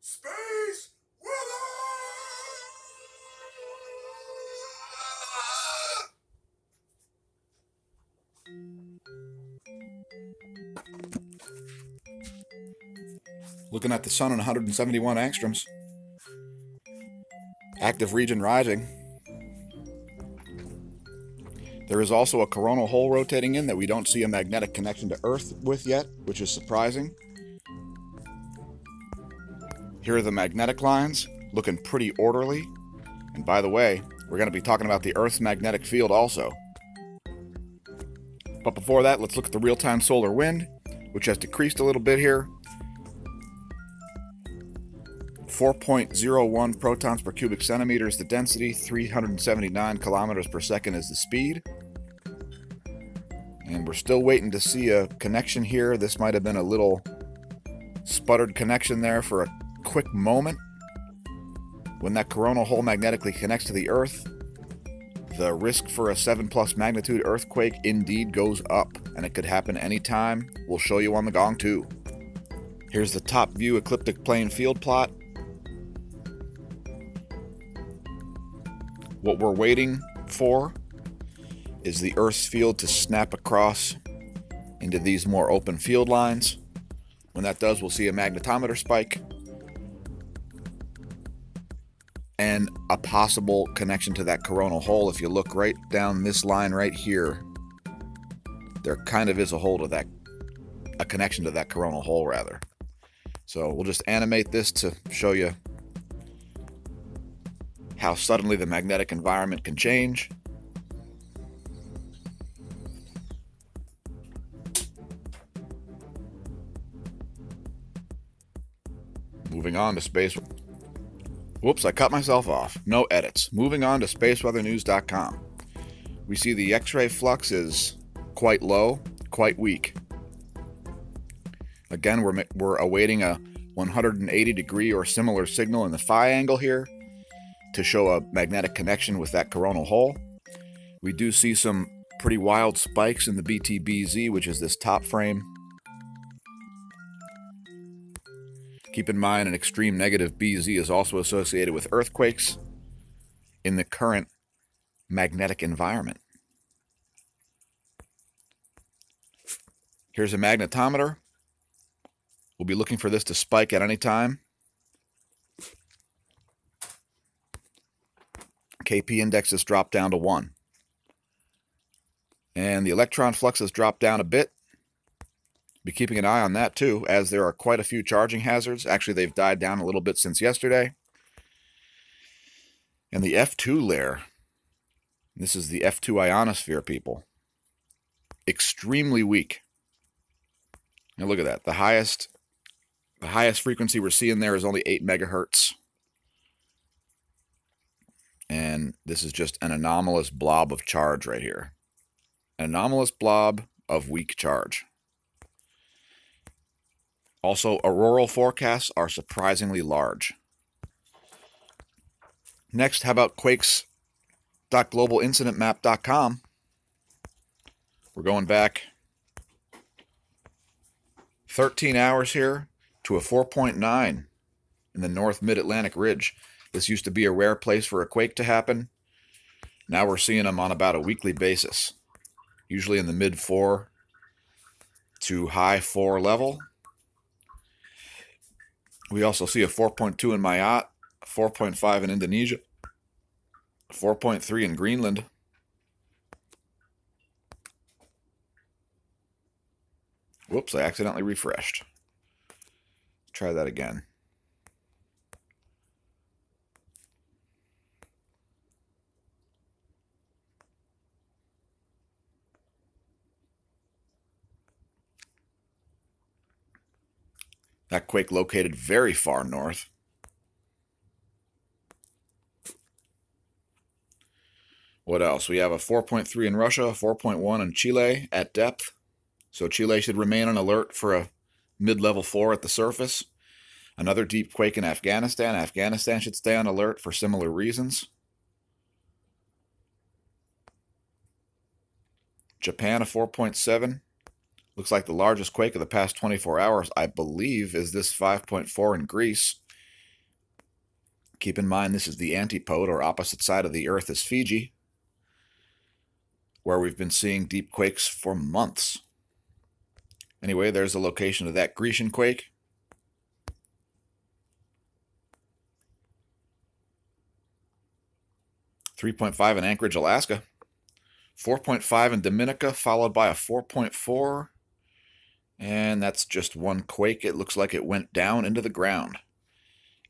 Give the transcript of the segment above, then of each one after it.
Space weather! Looking at the sun on 171 angstroms. Active region rising. There is also a coronal hole rotating in that we don't see a magnetic connection to Earth with yet, which is surprising. Here are the magnetic lines, looking pretty orderly. And by the way, we're going to be talking about the Earth's magnetic field also. But before that, let's look at the real-time solar wind, which has decreased a little bit here. 4.01 protons per cubic centimeter is the density, 379 kilometers per second is the speed. And we're still waiting to see a connection here. This might have been a little sputtered connection there for a quick moment. When that coronal hole magnetically connects to the Earth, the risk for a 7+ magnitude earthquake indeed goes up, and it could happen anytime. We'll show you on the gong too. Here's the top view ecliptic plane field plot. What we're waiting for is the Earth's field to snap across into these more open field lines. When that does, we'll see a magnetometer spike and a possible connection to that coronal hole. If you look right down this line right here, there kind of is a connection to that coronal hole rather. So we'll just animate this to show you how suddenly the magnetic environment can change. Moving on to space. Whoops, I cut myself off. No edits. Moving on to spaceweathernews.com. We see the X-ray flux is quite low, quite weak. Again, we're awaiting a 180 degree or similar signal in the phi angle here to show a magnetic connection with that coronal hole. We do see some pretty wild spikes in the BTBZ, which is this top frame. Keep in mind, an extreme negative BZ is also associated with earthquakes in the current magnetic environment. Here's a magnetometer. We'll be looking for this to spike at any time. KP index has dropped down to 1. And the electron flux has dropped down a bit. Be keeping an eye on that too, as there are quite a few charging hazards. Actually, they've died down a little bit since yesterday. And the F2 layer, this is the F2 ionosphere, people, extremely weak. Now look at that. The highest frequency we're seeing there is only 8 megahertz. And this is just an anomalous blob of charge right here. An anomalous blob of weak charge. Also, auroral forecasts are surprisingly large. Next, how about quakes.globalincidentmap.com? We're going back 13 hours here to a 4.9 in the North Mid-Atlantic Ridge. This used to be a rare place for a quake to happen. Now we're seeing them on about a weekly basis, usually in the mid-4 to high 4 level. We also see a 4.2 in Mayotte, a 4.5 in Indonesia, a 4.3 in Greenland. Whoops, I accidentally refreshed. Try that again. That quake located very far north. What else? We have a 4.3 in Russia, a 4.1 in Chile at depth. So Chile should remain on alert for a mid-level 4 at the surface. Another deep quake in Afghanistan. Afghanistan should stay on alert for similar reasons. Japan, a 4.7. Looks like the largest quake of the past 24 hours, I believe, is this 5.4 in Greece. Keep in mind this is the antipode, or opposite side of the Earth is Fiji, where we've been seeing deep quakes for months. Anyway, there's the location of that Grecian quake. .5 in Anchorage, Alaska. 4.5 in Dominica, followed by a 4.4. And that's just one quake. It looks like it went down into the ground.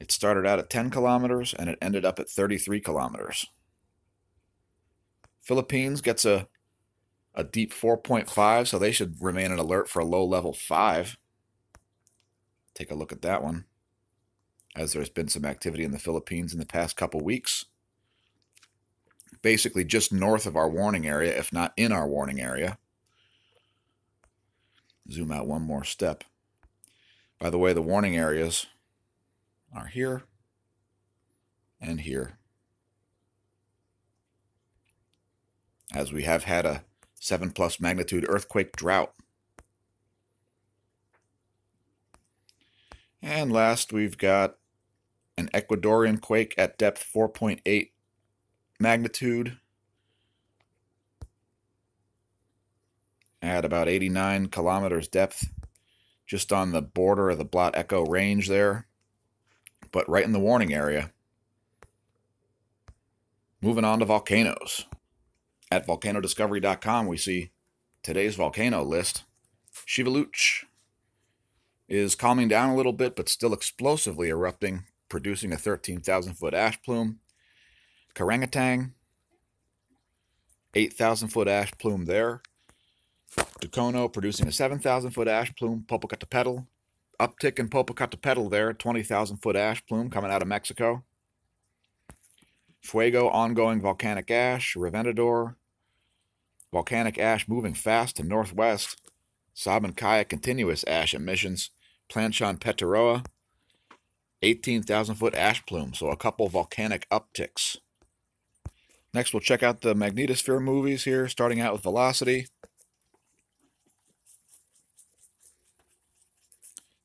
It started out at 10 kilometers and it ended up at 33 kilometers. Philippines gets a deep 4.5, so they should remain on alert for a low level 5. Take a look at that one, as there's been some activity in the Philippines in the past couple weeks. Basically just north of our warning area, if not in our warning area. Zoom out one more step. By the way, the warning areas are here and here, as we have had a 7+ magnitude earthquake drought. And last, we've got an Ecuadorian quake at depth 4.8 magnitude at about 89 kilometers depth, just on the border of the Blot Echo range there, but right in the warning area. Moving on to volcanoes. At volcanodiscovery.com, we see today's volcano list. Shivaluch is calming down a little bit, but still explosively erupting, producing a 13,000-foot ash plume. Karangatang, 8,000-foot ash plume there. Tucono producing a 7,000-foot ash plume. Popocatépetl, uptick in Popocatépetl there, 20,000-foot ash plume coming out of Mexico. Fuego, ongoing volcanic ash. Reventador, volcanic ash moving fast to northwest. Sabancaya, continuous ash emissions. Planchon Peteroa, 18,000-foot ash plume, so a couple volcanic upticks. Next, we'll check out the Magnetosphere movies here, starting out with velocity.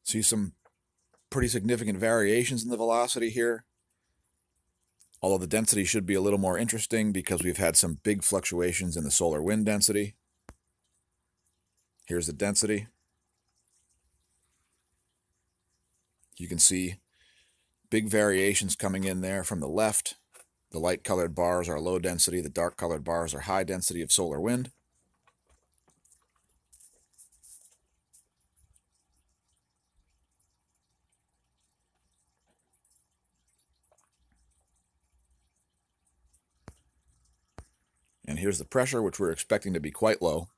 See some pretty significant variations in the velocity here, although the density should be a little more interesting because we've had some big fluctuations in the solar wind density. Here's the density. You can see big variations coming in there from the left. The light-colored bars are low density, the dark-colored bars are high density of solar wind. And here's the pressure, which we're expecting to be quite low.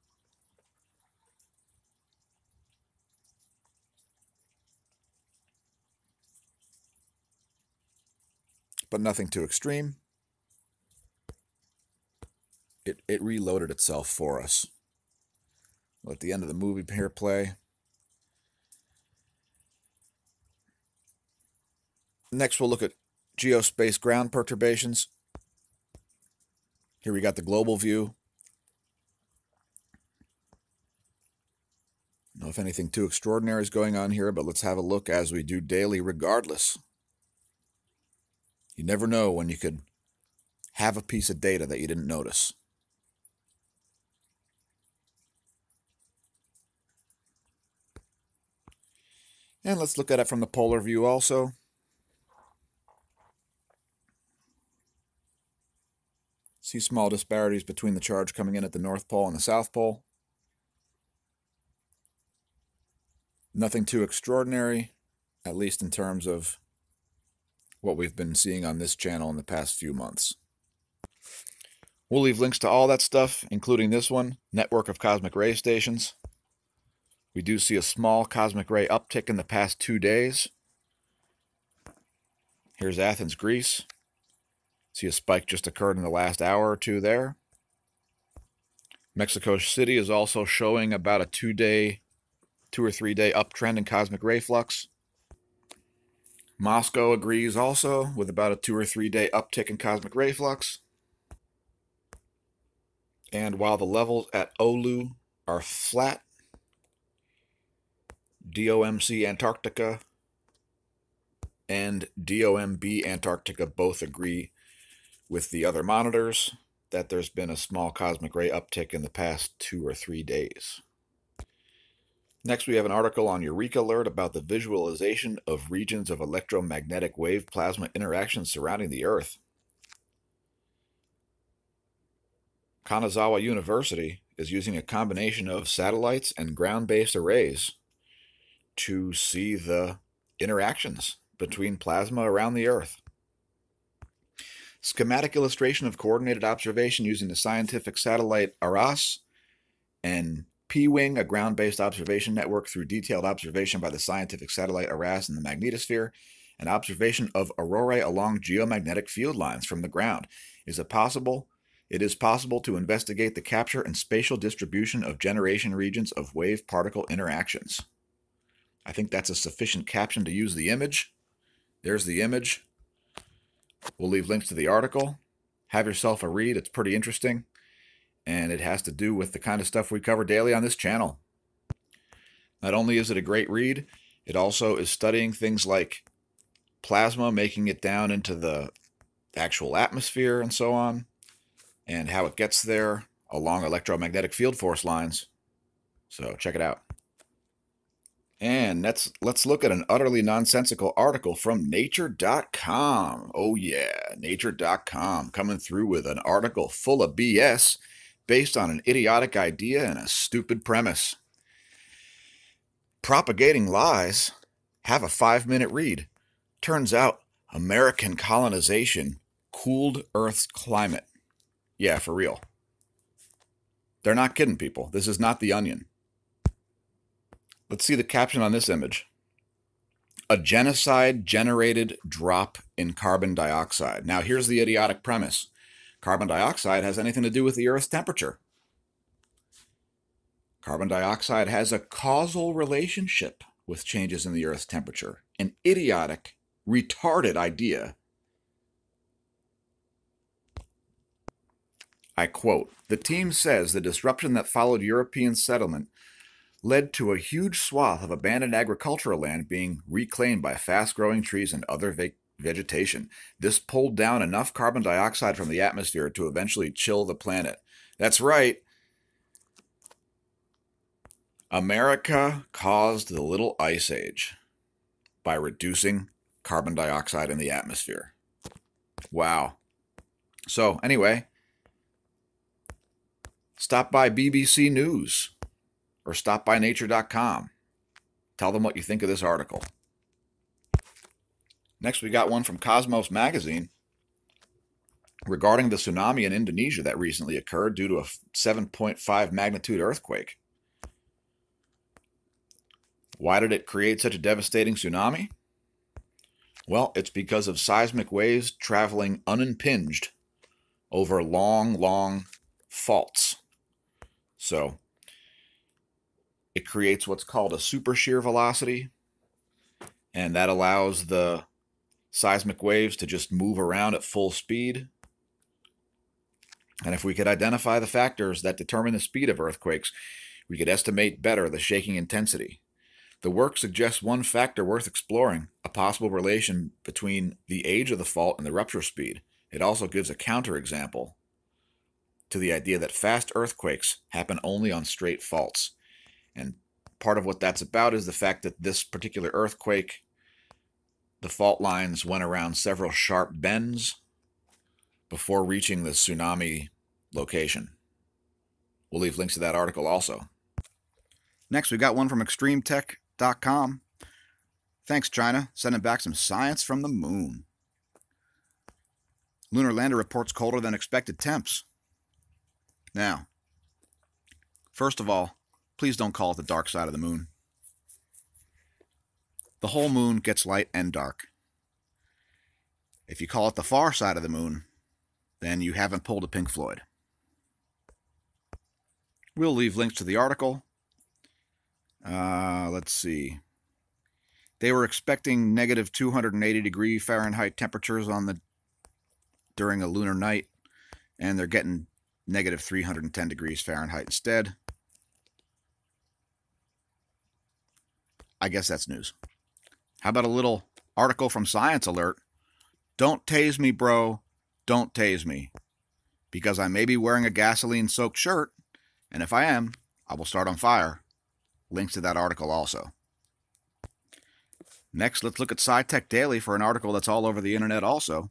But nothing too extreme. It reloaded itself for us. We'll at the end of the movie here play. Next, we'll look at geospace ground perturbations. Here we got the global view. I don't know if anything too extraordinary is going on here, but let's have a look as we do daily regardless. You never know when you could have a piece of data that you didn't notice. And let's look at it from the polar view also. See small disparities between the charge coming in at the North Pole and the South Pole. Nothing too extraordinary, at least in terms of what we've been seeing on this channel in the past few months. We'll leave links to all that stuff, including this one, Network of Cosmic Ray Stations. We do see a small cosmic ray uptick in the past 2 days. Here's Athens, Greece. See a spike just occurred in the last hour or two there. Mexico City is also showing about a 2 or 3 day uptrend in cosmic ray flux. Moscow agrees also with about a 2 or 3 day uptick in cosmic ray flux. And while the levels at Oulu are flat, DOMC Antarctica and DOMB Antarctica both agree with the other monitors that there's been a small cosmic ray uptick in the past 2 or 3 days. Next, we have an article on Eureka Alert about the visualization of regions of electromagnetic wave plasma interactions surrounding the Earth. Kanazawa University is using a combination of satellites and ground-based arrays to see the interactions between plasma around the Earth. Schematic illustration of coordinated observation using the scientific satellite ARAS and P-Wing, a ground-based observation network, through detailed observation by the scientific satellite ARAS in the Magnetosphere and observation of aurorae along geomagnetic field lines from the ground. It is possible to investigate the capture and spatial distribution of generation regions of wave-particle interactions. I think that's a sufficient caption to use the image. There's the image. We'll leave links to the article. Have yourself a read. It's pretty interesting. And it has to do with the kind of stuff we cover daily on this channel. Not only is it a great read, it also is studying things like plasma making it down into the actual atmosphere and so on, and how it gets there along electromagnetic field force lines. So check it out. And let's look at an utterly nonsensical article from Nature.com. Oh yeah, Nature.com coming through with an article full of BS based on an idiotic idea and a stupid premise. Propagating lies. Have a 5-minute read. Turns out American colonization cooled Earth's climate. Yeah, for real. They're not kidding, people. This is not The Onion. Let's see the caption on this image. A genocide-generated drop in carbon dioxide. Now, here's the idiotic premise. Carbon dioxide has anything to do with the Earth's temperature. Carbon dioxide has a causal relationship with changes in the Earth's temperature. An idiotic, retarded idea. I quote, "The team says the disruption that followed European settlement led to a huge swath of abandoned agricultural land being reclaimed by fast-growing trees and other vegetation. This pulled down enough carbon dioxide from the atmosphere to eventually chill the planet." That's right. America caused the Little Ice Age by reducing carbon dioxide in the atmosphere. Wow. So anyway, stop by BBC News or stop by Nature.com. Tell them what you think of this article. Next, we got one from Cosmos Magazine regarding the tsunami in Indonesia that recently occurred due to a 7.5 magnitude earthquake. Why did it create such a devastating tsunami? Well, it's because of seismic waves traveling unimpinged over long faults. So it creates what's called a super shear velocity, and that allows the seismic waves to just move around at full speed. And if we could identify the factors that determine the speed of earthquakes, we could estimate better the shaking intensity. The work suggests one factor worth exploring, a possible relation between the age of the fault and the rupture speed. It also gives a counterexample to the idea that fast earthquakes happen only on straight faults. And part of what that's about is the fact that this particular earthquake, the fault lines went around several sharp bends before reaching the tsunami location. We'll leave links to that article also. Next, we got one from extremetech.com. Thanks, China. Sending back some science from the moon. Lunar lander reports colder than expected temps. Now, first of all, please don't call it the dark side of the moon. The whole moon gets light and dark. If you call it the far side of the moon, then you haven't pulled a Pink Floyd. We'll leave links to the article. Let's see. They were expecting negative 280 degree Fahrenheit temperatures during a lunar night, and they're getting negative 310 degrees Fahrenheit instead. I guess that's news. How about a little Article from Science Alert. Don't tase me, bro. Don't tase me. Because I may be wearing a gasoline-soaked shirt, and if I am, I will start on fire. Links to that article also. Next, let's look at SciTech Daily for an article that's all over the internet also.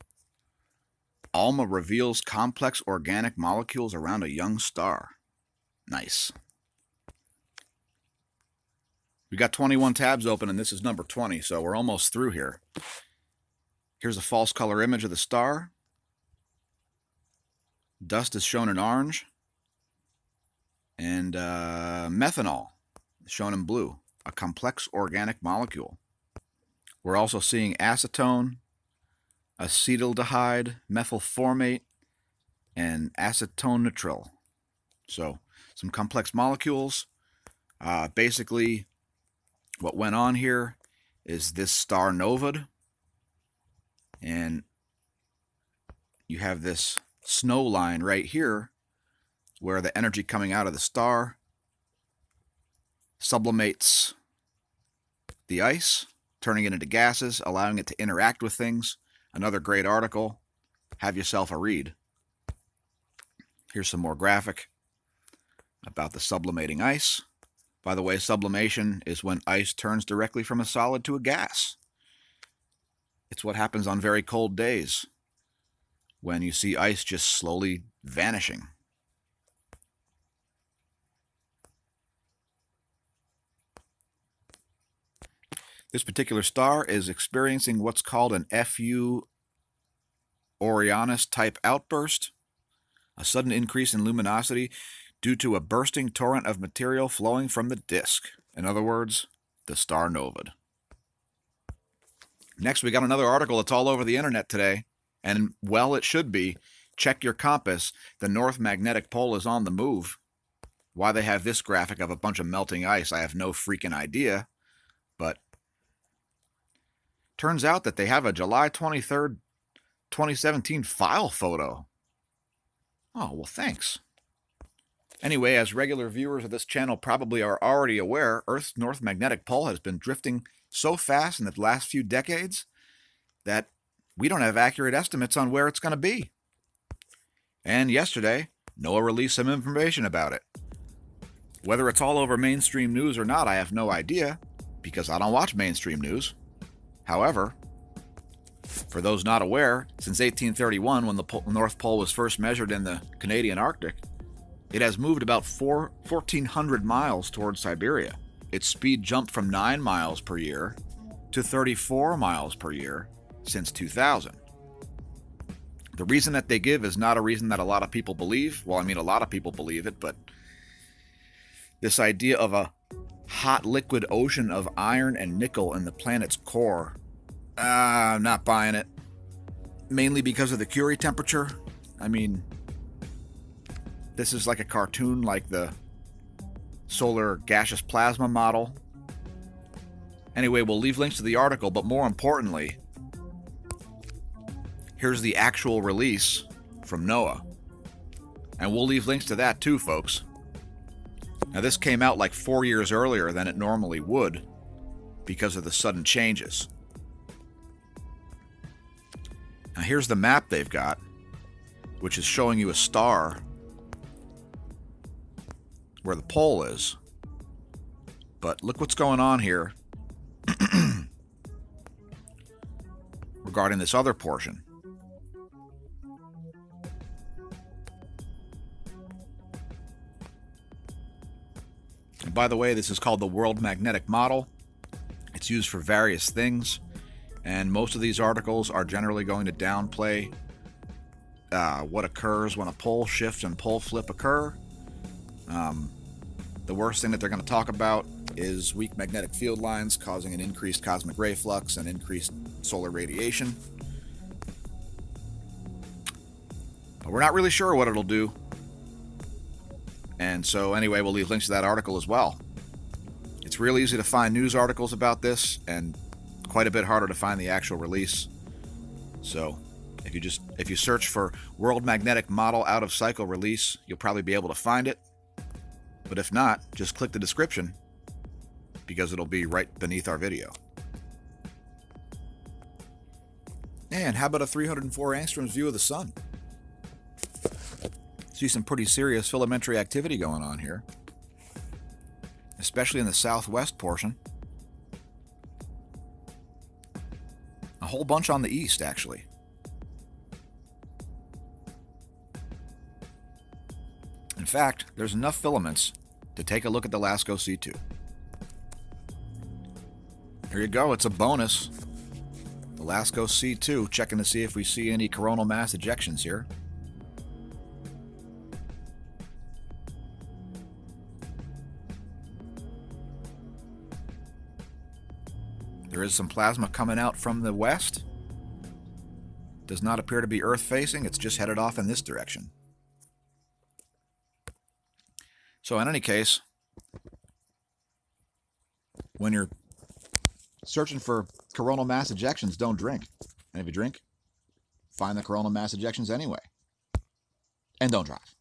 ALMA reveals complex organic molecules around a young star. Nice. We got 21 tabs open, and this is number 20, so we're almost through here. Here's a false color image of the star. Dust is shown in orange. And methanol is shown in blue, a complex organic molecule. We're also seeing acetone, acetaldehyde, methylformate, and acetonitrile. So, some complex molecules. Basically, what went on here is this star novaed, and you have this snow line right here where the energy coming out of the star sublimates the ice, turning it into gases, allowing it to interact with things. Another great article. Have yourself a read. Here's some more graphic about the sublimating ice. By the way, sublimation is when ice turns directly from a solid to a gas. It's what happens on very cold days when you see ice just slowly vanishing. This particular star is experiencing what's called an FU Orionis type outburst, a sudden increase in luminosity due to a bursting torrent of material flowing from the disk. In other words, the star novaed. Next, we got another article that's all over the internet today, and well, it should be. Check your compass. The North Magnetic Pole is on the move. Why they have this graphic of a bunch of melting ice, I have no freaking idea, but turns out that they have a July 23rd, 2017 file photo. Oh, well, thanks. Anyway, as regular viewers of this channel probably are already aware, Earth's North Magnetic Pole has been drifting so fast in the last few decades that we don't have accurate estimates on where it's going to be. And yesterday, NOAA released some information about it. Whether it's all over mainstream news or not, I have no idea, because I don't watch mainstream news. However, for those not aware, since 1831, when the North Pole was first measured in the Canadian Arctic, it has moved about 1,400 miles towards Siberia. Its speed jumped from 9 miles per year to 34 miles per year since 2000. The reason that they give is not a reason that a lot of people believe. Well, I mean, a lot of people believe it, but this idea of a hot liquid ocean of iron and nickel in the planet's core, I'm not buying it. Mainly because of the Curie temperature. I mean, this is like a cartoon, like the solar gaseous plasma model. Anyway, we'll leave links to the article, but more importantly, here's the actual release from NOAA. And we'll leave links to that too, folks. Now, this came out like 4 years earlier than it normally would because of the sudden changes. Now, here's the map they've got, which is showing you a star where the pole is. But look what's going on here regarding this other portion. And by the way, this is called the World Magnetic Model. It's used for various things, and most of these articles are generally going to downplay what occurs when a pole shift and pole flip occur. The worst thing that they're going to talk about is weak magnetic field lines causing an increased cosmic ray flux and increased solar radiation. But we're not really sure what it'll do. And so anyway, we'll leave links to that article as well. It's real easy to find news articles about this, and quite a bit harder to find the actual release. So if you search for World Magnetic Model out of cycle release, you'll probably be able to find it. But if not, just click the description, because it'll be right beneath our video. And how about a 304 angstroms view of the sun? See some pretty serious filamentary activity going on here, especially in the southwest portion. A whole bunch on the east, actually. In fact, there's enough filaments to take a look at the LASCO C2. Here you go, it's a bonus. The LASCO C2, checking to see if we see any coronal mass ejections here. There is some plasma coming out from the west. Does not appear to be Earth-facing, it's just headed off in this direction. So in any case, when you're searching for coronal mass ejections, don't drink. And if you drink, find the coronal mass ejections anyway. And don't drive.